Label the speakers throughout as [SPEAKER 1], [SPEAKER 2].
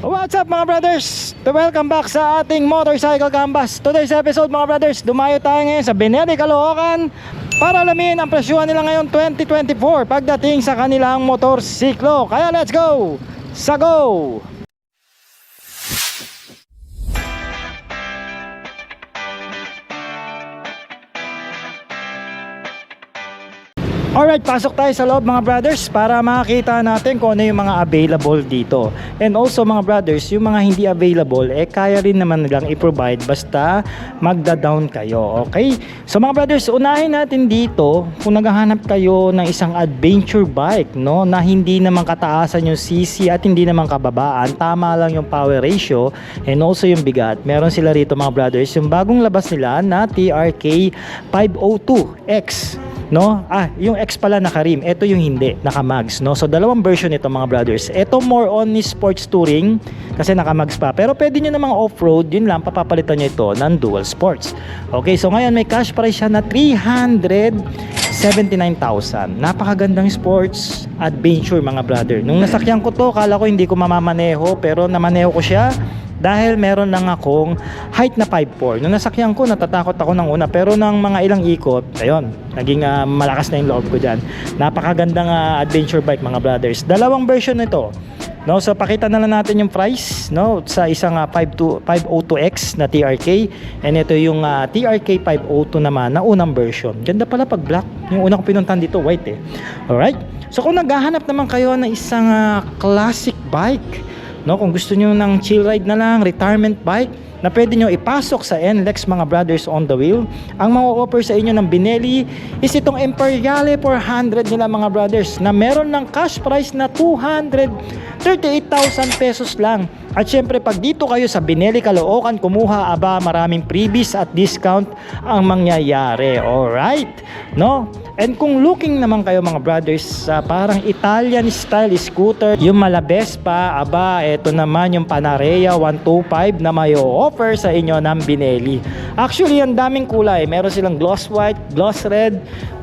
[SPEAKER 1] What's up mga brothers? Welcome back sa ating Motorcycle Canvas. Today's episode mga brothers, dumayo tayo ngayon sa Benelli, Caloocan para alamin ang presyuhan nila ngayon 2024 pagdating sa kanilang motorsiklo. Kaya let's go! Sa go! Alright, pasok tayo sa loob mga brothers para makita natin kung ano yung mga available dito. And also mga brothers, yung mga hindi available, kaya rin naman nilang i-provide basta magda-down kayo, okay? So mga brothers, unahin natin dito kung naghahanap kayo ng isang adventure bike, no? Na hindi naman kataasan yung CC at hindi naman kababaan, tama lang yung power ratio and also yung bigat. Meron sila rito mga brothers, yung bagong labas nila na TRK 502X. No? Yung X pala naka-rim. Ito yung hindi, naka-mags, no? So dalawang version ito mga brothers. Ito more on sports touring kasi naka-mags pa. Pero pwede nyo namang off-road, yun lang papapalitan nyo ito ng dual sports. Okay, so ngayon may cash price siya na 379,000. Napakagandang sports adventure mga brother. Nung nasakyan ko to, kala ko hindi ko mamamaneho pero namaneho ko siya. Dahil meron lang akong height na 5'4". Nung nasakyan ko, natatakot ako ng una. Pero ng mga ilang ikot, ayun, naging malakas na yung loob ko dyan. Napakagandang adventure bike mga brothers. Dalawang version nito. No, so pakita na lang natin yung price, no, sa isang 502X na TRK. And ito yung TRK 502 naman na unang version. Ganda pala pag black. Yung una ko pinuntahan dito, white eh. Alright. So kung naghahanap naman kayo ng isang classic bike, no, kung gusto niyo ng chill ride na lang, retirement bike na pwede nyo ipasok sa NLEX mga brothers on the wheel, ang ma-offer sa inyo ng Benelli is itong Imperiale 400 nila mga brothers na meron ng cash price na 238,000 pesos lang. At syempre pag dito kayo sa Benelli, Caloocan kumuha, maraming freebies at discount ang mangyayari. Alright, no? And kung looking naman kayo mga brothers sa parang Italian style scooter, yung Malabes pa, eto naman yung Panarea 125 na may offer sa inyo ng Benelli. Actually, ang daming kulay. Meron silang gloss white, gloss red,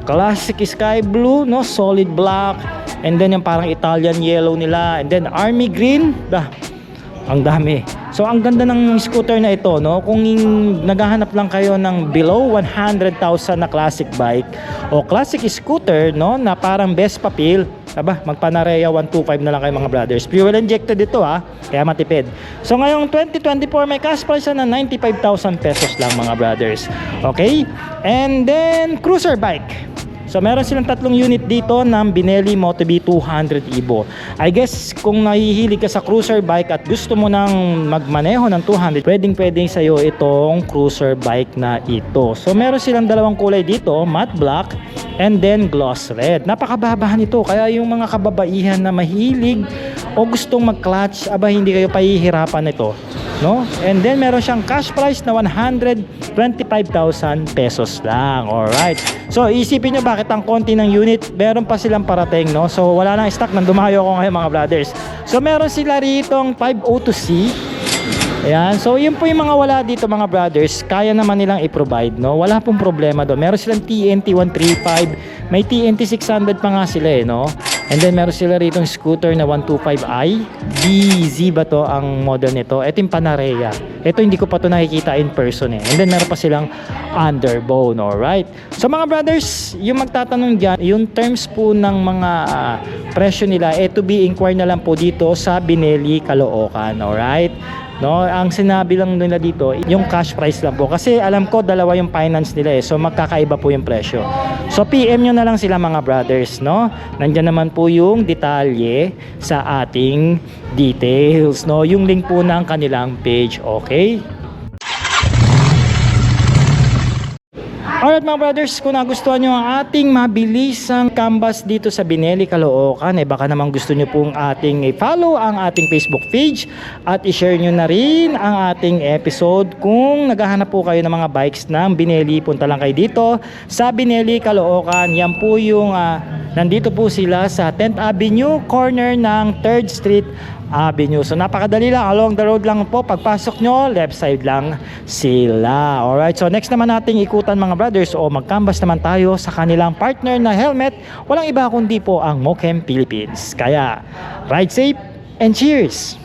[SPEAKER 1] classic sky blue, no, solid black, and then yung parang Italian yellow nila, and then army green. Ang dami. So ang ganda ng scooter na ito, no? Kung naghahanap lang kayo ng below 100,000 na classic bike o classic scooter, no, na parang Vespa feel, magpanarea 125 na lang kayo mga brothers. Fuel injected ito kaya matipid. So ngayong 2024 may cash price na 95,000 pesos lang mga brothers. Okay? And then cruiser bike. So meron silang tatlong unit dito ng Benelli Moto-B 200 Evo. I guess kung nahihilig ka sa cruiser bike at gusto mo nang magmaneho ng 200, pwedeng sa'yo itong cruiser bike na ito. So meron silang dalawang kulay dito, matte black and then gloss red. Napakababa nito, kaya yung mga kababaihan na mahilig o gustong mag-clutch, hindi kayo pahihirapan nito, no? And then meron siyang cash price na 125,000 pesos lang. Alright. So isipin nyo bakit ang konti ng unit, meron pa silang parating, no? So wala nang stock nang dumayo ko ngayon mga brothers. So meron sila ritong 502C. Ayan, so yun po yung mga wala dito mga brothers, kaya naman nilang i-provide, no? Wala pong problema doon. Meron silang TNT 135, may TNT 600 pa nga sila no? And then meron sila rito scooter na 125i BZ ba to ang model nito. Ito yung Panarea. Ito hindi ko pa to nakikita in person And then meron pa silang underbone. Alright. So mga brothers, yung magtatanong dyan, yung terms po ng mga presyo nila, to be inquired na lang po dito sa Benelli, Caloocan. Alright. No, ang sinabi lang nila dito, yung cash price lang po. Kasi alam ko dalawa yung finance nila So magkakaiba po yung presyo. So PM nyo na lang sila mga brothers, no? Nandiyan naman po yung detalye sa ating details, no? Yung link po ng kanilang page, okay? Alright mga brothers, kung nagustuhan nyo ang ating mabilisang canvas dito sa Benelli, Caloocan, baka naman gusto nyo pong ating i-follow ang ating Facebook page at i-share nyo na rin ang ating episode. Kung naghahanap po kayo ng mga bikes ng Benelli, punta lang kayo dito sa Benelli, Caloocan. Yan po yung, nandito po sila sa 10th Avenue, corner ng 3rd Street Avenue. So napakadali lang, along the road lang po. Pagpasok nyo, left side lang sila. Alright, so next naman nating ikutan mga brothers o mag-canvas naman tayo sa kanilang partner na helmet. Walang iba kundi po ang Mochem Philippines. Kaya ride safe and cheers!